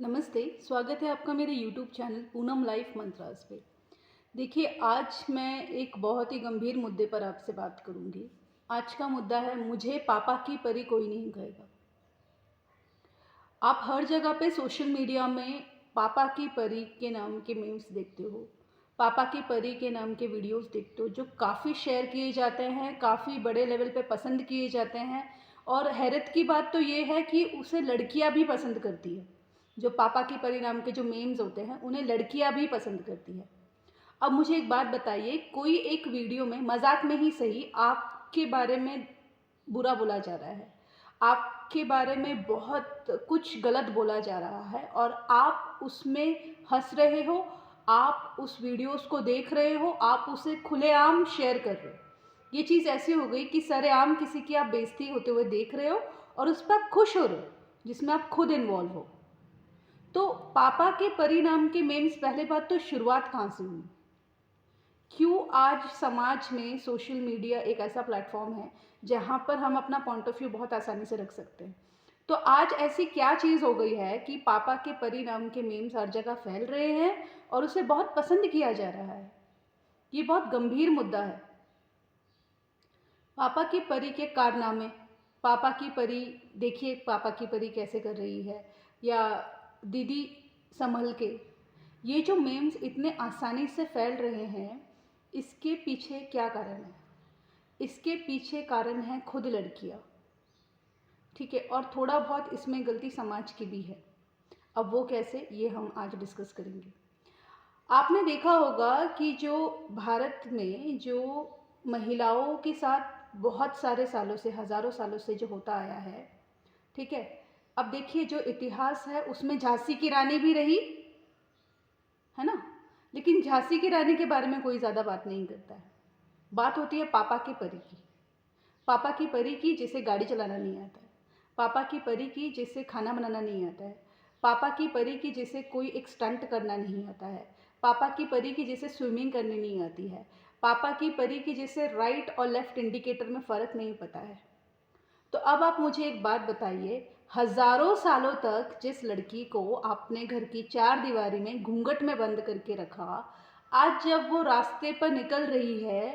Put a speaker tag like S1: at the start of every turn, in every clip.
S1: नमस्ते, स्वागत है आपका मेरे YouTube channel Poonam life mantras पे। देखिए, आज मैं एक बहुत ही गंभीर मुद्दे पर आपसे बात करूंगी। आज का मुद्दा है, मुझे पापा की परी कोई नहीं कहेगा। आप हर जगह पे सोशल मीडिया में पापा की परी के नाम के मीम्स देखते हो, पापा की परी के नाम के वीडियोस देखते हो, जो काफ़ी शेयर किए जाते हैं, काफ़ी बड़े लेवल पे पसंद किए जाते हैं। और हैरत की बात तो ये है कि उसे लड़कियां भी पसंद करती है। जो पापा की परी नाम के जो मीम्स होते हैं, उन्हें लड़कियां भी पसंद करती है। अब मुझे एक बात बताइए, कोई एक वीडियो में मजाक में ही सही आपके बारे में बुरा बोला जा रहा है, आपके बारे में बहुत कुछ गलत बोला जा रहा है और आप उसमें हंस रहे हो, आप उस वीडियोस को देख रहे हो, आप उसे खुलेआम शेयर कर रहे हो। ये चीज़ ऐसी हो गई कि सरेआम किसी की आप बेइज्जती होते हुए देख रहे हो और उस पर आप खुश हो रहे हो, जिसमें आप खुद इन्वॉल्व हो। तो पापा के परिणाम के मेम्स, पहले बात तो शुरुआत कहाँ से हुई? क्यों आज समाज में सोशल मीडिया एक ऐसा प्लेटफॉर्म है जहाँ पर हम अपना पॉइंट ऑफ व्यू बहुत आसानी से रख सकते हैं। तो आज ऐसी क्या चीज़ हो गई है कि पापा के परिणाम के मीम्स हर जगह फैल रहे हैं और उसे बहुत पसंद किया जा रहा है। ये बहुत गंभीर मुद्दा है। पापा की परी के कारनामे, पापा की परी, देखिए पापा की परी कैसे कर रही है, या दीदी संभल के, ये जो मेम्स इतने आसानी से फैल रहे हैं, इसके पीछे क्या कारण है? इसके पीछे कारण है खुद लड़कियाँ, ठीक है। और थोड़ा बहुत इसमें गलती समाज की भी है। अब वो कैसे, ये हम आज डिस्कस करेंगे। आपने देखा होगा कि जो भारत में जो महिलाओं के साथ बहुत सारे सालों से, हज़ारों सालों से जो होता आया है, ठीक है। अब देखिए, जो इतिहास है उसमें झांसी की रानी भी रही है ना, लेकिन झांसी की रानी के बारे में कोई ज़्यादा बात नहीं करता है। बात होती है पापा की परी की। पापा की परी की जिसे गाड़ी चलाना नहीं आता है, पापा की परी की जिसे खाना बनाना नहीं आता है, पापा की परी की जिसे कोई एक स्टंट करना नहीं आता है, पापा की परी की जिसे स्विमिंग करनी नहीं आती है, पापा की परी की जिसे राइट और लेफ्ट इंडिकेटर में फ़र्क नहीं पता है। तो अब आप मुझे एक बात बताइए, हज़ारों सालों तक जिस लड़की को आपने घर की चार दीवारी में घूंघट में बंद करके रखा, आज जब वो रास्ते पर निकल रही है,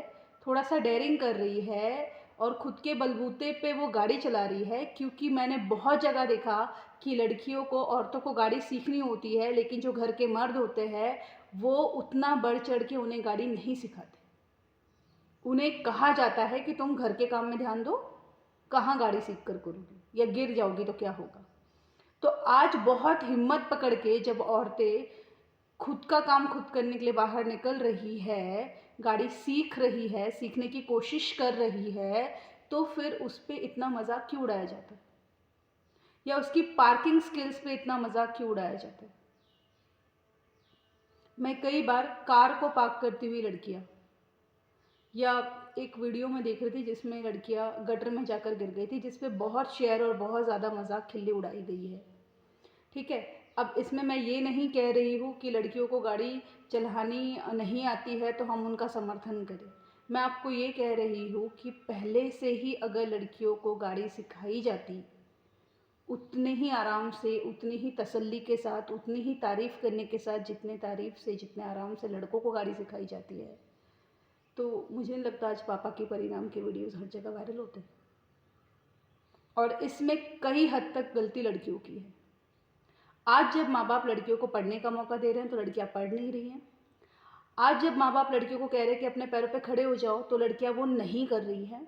S1: थोड़ा सा डेयरिंग कर रही है और खुद के बलबूते पे वो गाड़ी चला रही है, क्योंकि मैंने बहुत जगह देखा कि लड़कियों को, औरतों को गाड़ी सीखनी होती है, लेकिन जो घर के मर्द होते हैं वो उतना बढ़ चढ़ के उन्हें गाड़ी नहीं सिखाते। उन्हें कहा जाता है कि तुम घर के काम में ध्यान दो, कहाँ गाड़ी सीख कर करोगी, या गिर जाओगी तो क्या होगा। तो आज बहुत हिम्मत पकड़ के जब औरतें खुद का काम खुद करने के लिए बाहर निकल रही है, गाड़ी सीख रही है, सीखने की कोशिश कर रही है, तो फिर उस पर इतना मजाक क्यों उड़ाया जाता है, या उसकी पार्किंग स्किल्स पे इतना मजाक क्यों उड़ाया जाता है? मैं कई बार कार को पार्क करती हुई लड़कियां, या एक वीडियो में देख रही थी जिसमें लड़कियां गटर में जाकर गिर गई थी, जिसपे बहुत शेयर और बहुत ज़्यादा मजाक खिल्ली उड़ाई गई है, ठीक है। अब इसमें मैं ये नहीं कह रही हूँ कि लड़कियों को गाड़ी चलानी नहीं आती है तो हम उनका समर्थन करें। मैं आपको ये कह रही हूँ कि पहले से ही अगर लड़कियों को गाड़ी सिखाई जाती, उतने ही आराम से, उतनी ही तसल्ली के साथ, उतनी ही तारीफ़ करने के साथ, जितने तारीफ़ से, जितने आराम से लड़कों को गाड़ी सिखाई जाती है, तो मुझे नहीं लगता आज पापा के परिणाम के वीडियोस हर जगह वायरल होते। और इसमें कई हद तक गलती लड़कियों की है। आज जब माँ बाप लड़कियों को पढ़ने का मौका दे रहे हैं तो लड़कियां पढ़ नहीं रही हैं। आज जब माँ बाप लड़कियों को कह रहे हैं कि अपने पैरों पे खड़े हो जाओ, तो लड़कियां वो नहीं कर रही हैं।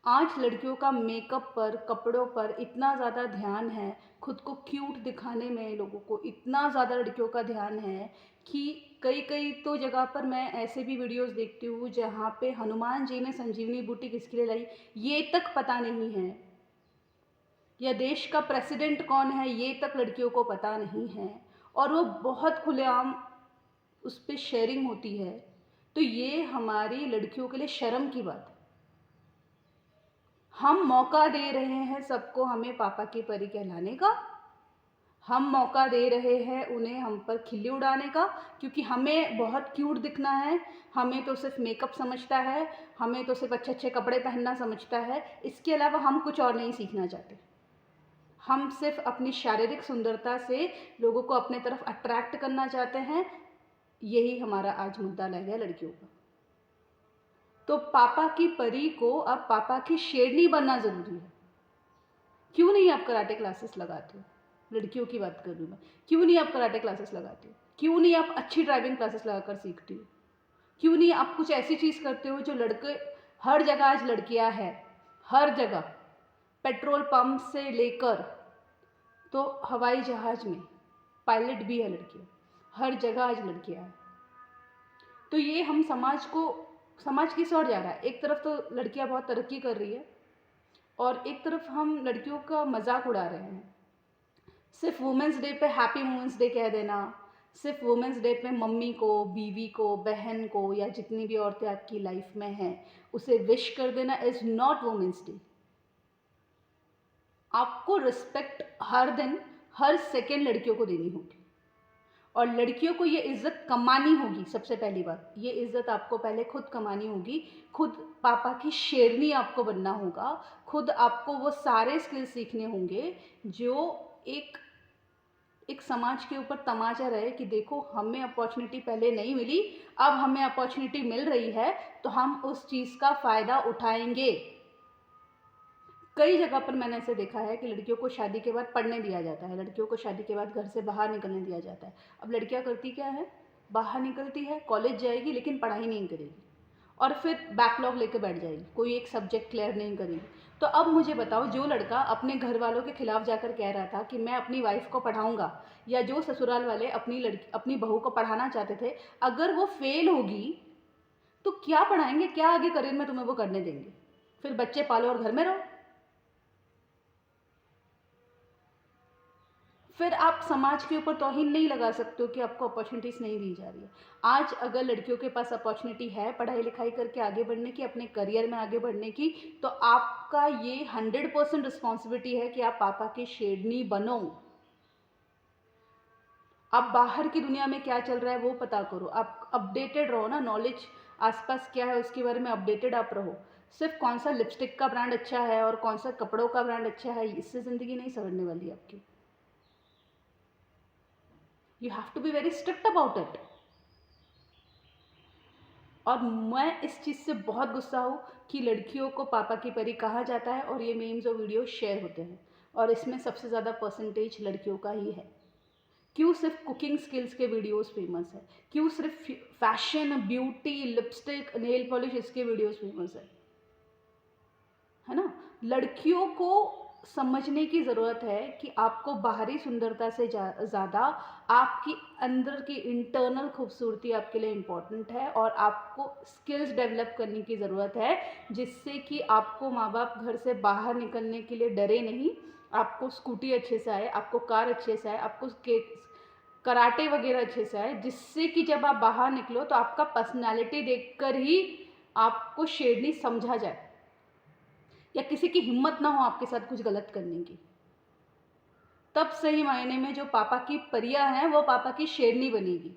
S1: आज लड़कियों का मेकअप पर, कपड़ों पर इतना ज़्यादा ध्यान है, खुद को क्यूट दिखाने में लोगों को इतना ज़्यादा लड़कियों का ध्यान है कि कई कई तो जगह पर मैं ऐसे भी वीडियोस देखती हूँ जहाँ पे हनुमान जी ने संजीवनी बूटी किसके लिए लाई ये तक पता नहीं है, या देश का प्रेसिडेंट कौन है ये तक लड़कियों को पता नहीं है, और वो बहुत खुलेआम उस पर शेयरिंग होती है। तो ये हमारी लड़कियों के लिए शर्म की बात है। हम मौका दे रहे हैं सबको हमें पापा की परी कहलाने का, हम मौका दे रहे हैं उन्हें हम पर खिल्ली उड़ाने का, क्योंकि हमें बहुत क्यूट दिखना है, हमें तो सिर्फ मेकअप समझता है, हमें तो सिर्फ अच्छे अच्छे कपड़े पहनना समझता है, इसके अलावा हम कुछ और नहीं सीखना चाहते। हम सिर्फ अपनी शारीरिक सुंदरता से लोगों को अपने तरफ अट्रैक्ट करना चाहते हैं। यही हमारा आज मुद्दा रह गया लड़कियों का। तो पापा की परी को अब पापा की शेरनी बनना ज़रूरी है। क्यों नहीं आप कराटे क्लासेस लगाते हो? लड़कियों की बात कर रही हूँ मैं। क्यों नहीं आप कराटे क्लासेस लगाते हो? क्यों नहीं आप अच्छी ड्राइविंग क्लासेस लगाकर सीखती हो? क्यों नहीं आप कुछ ऐसी चीज़ करते हो जो लड़के, हर जगह आज लड़कियां हैं, हर जगह, पेट्रोल पंप से लेकर तो हवाई जहाज में पायलट भी है लड़कियां, हर जगह आज लड़कियां हैं। तो ये हम समाज किस ओर जा रहा है? एक तरफ तो लड़कियां बहुत तरक्की कर रही है और एक तरफ हम लड़कियों का मजाक उड़ा रहे हैं। सिर्फ वुमेंस डे पे हैप्पी वुमेंस डे कह देना, सिर्फ वुमेंस डे पे मम्मी को, बीवी को, बहन को या जितनी भी औरतें आपकी लाइफ में हैं उसे विश कर देना इज़ नॉट वुमेंस डे। आपको रिस्पेक्ट हर दिन, हर सेकेंड लड़कियों को देनी होगी और लड़कियों को ये इज़्ज़त कमानी होगी। सबसे पहली बात, ये इज़्ज़त आपको पहले खुद कमानी होगी। खुद पापा की शेरनी आपको बनना होगा। खुद आपको वो सारे स्किल सीखने होंगे जो एक समाज के ऊपर तमाचा रहे कि देखो हमें अपॉर्चुनिटी पहले नहीं मिली, अब हमें अपॉर्चुनिटी मिल रही है तो हम उस चीज़ का फ़ायदा उठाएंगे। कई जगह पर मैंने ऐसे देखा है कि लड़कियों को शादी के बाद पढ़ने दिया जाता है, लड़कियों को शादी के बाद घर से बाहर निकलने दिया जाता है। अब लड़कियां करती क्या है? बाहर निकलती है, कॉलेज जाएगी लेकिन पढ़ाई नहीं करेगी और फिर बैकलॉग लेकर बैठ जाएगी, कोई एक सब्जेक्ट क्लियर नहीं करेगी। तो अब मुझे बताओ, जो लड़का अपने घर वालों के खिलाफ जाकर कह रहा था कि मैं अपनी वाइफ को पढ़ाऊंगा, या जो ससुराल वाले अपनी बहू को पढ़ाना चाहते थे, अगर वो फेल होगी तो क्या पढ़ाएंगे? क्या आगे करियर में तुम्हें वो करने देंगे? फिर बच्चे पालो और घर में रहो। फिर आप समाज के ऊपर तौहीन नहीं लगा सकते हो कि आपको अपॉर्चुनिटीज़ नहीं दी जा रही है। आज अगर लड़कियों के पास अपॉर्चुनिटी है पढ़ाई लिखाई करके आगे बढ़ने की, अपने करियर में आगे बढ़ने की, तो आपका ये 100% रिस्पॉन्सिबिलिटी है कि आप पापा की शेरनी बनो। आप बाहर की दुनिया में क्या चल रहा है वो पता करो, आप अपडेटेड रहो ना, नॉलेज आसपास क्या है उसके बारे में अपडेटेड आप रहो। सिर्फ कौन सा लिपस्टिक का ब्रांड अच्छा है और कौन सा कपड़ों का ब्रांड अच्छा है, इससे ज़िंदगी नहीं संवरने वाली आपकी। You have to be very strict about it। और मैं इस चीज़ से बहुत गुस्सा हूँ कि लड़कियों को पापा की परी कहा जाता है और ये मीम्स और वीडियो शेयर होते हैं और इसमें सबसे ज़्यादा परसेंटेज लड़कियों का ही है। क्यों सिर्फ कुकिंग स्किल्स के वीडियोस फेमस है? क्यों सिर्फ fashion, beauty, lipstick, nail polish इसके वीडियोस फेमस है ना? लड़कियों को समझने की ज़रूरत है कि आपको बाहरी सुंदरता से ज़्यादा आपकी अंदर की इंटरनल खूबसूरती आपके लिए इम्पॉर्टेंट है और आपको स्किल्स डेवलप करने की ज़रूरत है जिससे कि आपको माँ बाप घर से बाहर निकलने के लिए डरे नहीं। आपको स्कूटी अच्छे से आए, आपको कार अच्छे से आए, आपको कराटे वगैरह अच्छे से आए, जिससे कि जब आप बाहर निकलो तो आपका पर्सनैलिटी देखकर ही आपको शेरनी समझा जाए या किसी की हिम्मत ना हो आपके साथ कुछ गलत करने की। तब सही मायने में जो पापा की परियां हैं वो पापा की शेरनी बनेगी।